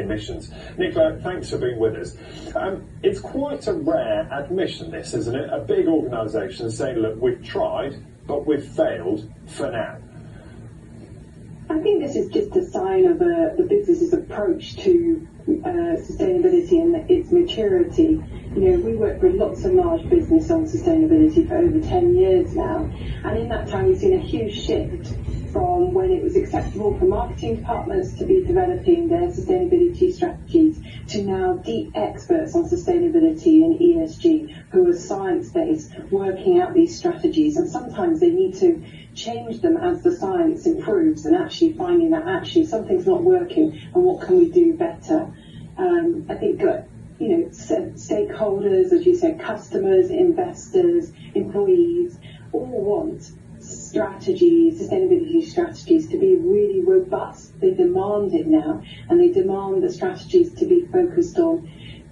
emissions. Nicola, thanks for being with us. It's quite a rare admission, this, isn't it? A big organisation saying, look, we've tried, but we've failed for now. I think this is just a sign of the business's approach to sustainability and its maturity. You know, we work with lots of large business on sustainability for over 10 years now, and in that time we've seen a huge shift from when it was acceptable for marketing departments to be developing their sustainability strategies to now deep experts on sustainability and ESG who are science-based working out these strategies, and sometimes they need to change them as the science improves and actually finding that actually something's not working and what can we do better. I think you know, stakeholders, as you said, customers, investors, employees, all want strategies, sustainability strategies to be really robust. They demand it now, and they demand the strategies to be focused on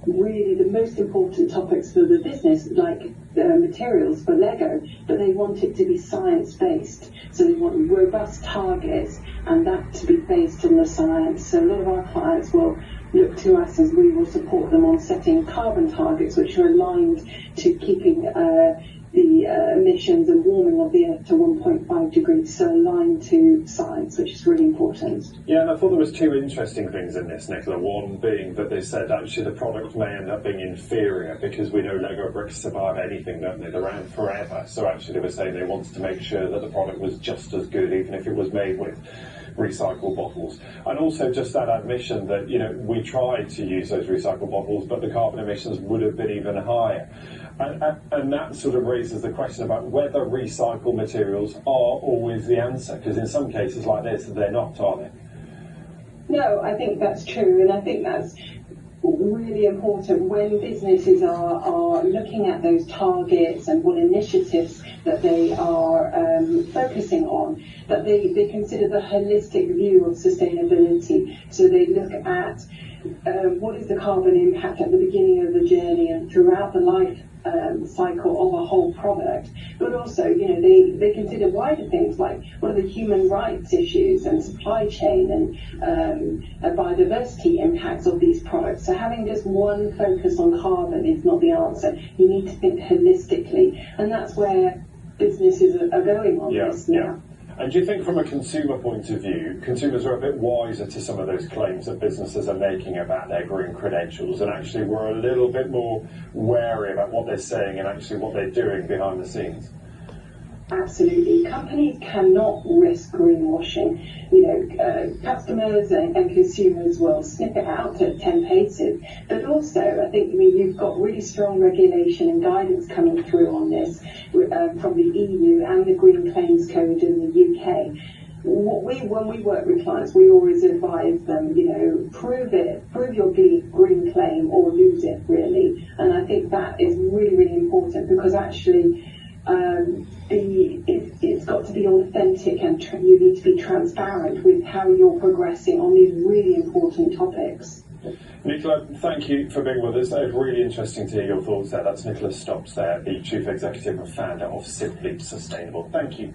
really the most important topics for the business, like materials for Lego, but they want it to be science-based. So they want robust targets and that to be based on the science. So a lot of our clients will look to us as we will support them on setting carbon targets which are aligned to keeping the emissions and warming of the Earth to 1.5 degrees, so aligned to science, which is really important. Yeah, and I thought there was two interesting things in this, Nicola. One being that they said actually the product may end up being inferior because we know Lego bricks survive anything, don't they? They're around forever. So actually they were saying they wanted to make sure that the product was just as good, even if it was made with recycled bottles. And also just that admission that, you know, we tried to use those recycled bottles, but the carbon emissions would have been even higher. And that sort of raises the question about whether recycled materials are always the answer, because in some cases like this, they're not, are they? No, I think that's true, and I think that's really important when businesses are looking at those targets and what initiatives that they are focusing on, that they consider the holistic view of sustainability. So they look at what is the carbon impact at the beginning of the journey and throughout the life cycle of a whole product, but also, you know, they consider wider things like what are the human rights issues and supply chain and biodiversity impacts of these products. So having just one focus on carbon is not the answer. You need to think holistically, and that's where businesses are going on this now. Yeah. And do you think from a consumer point of view, consumers are a bit wiser to some of those claims that businesses are making about their green credentials, and actually we're a little bit more wary about what they're saying and actually what they're doing behind the scenes? Absolutely. Companies cannot risk greenwashing. You know, customers and consumers will snip it out at 10 paces. But also, I think you've got really strong regulation and guidance coming through on this from the EU and the Green Claims Code in the UK. When we work with clients, we always advise them, you know, prove your green claim or lose it, really. And I think that is really, really important, because actually it's got to be authentic, and you need to be transparent with how you're progressing on these really important topics. Nicola, thank you for being with us. It's really interesting to hear your thoughts there. That's Nicola Stopps there, the Chief Executive and Founder of Simply Sustainable. Thank you.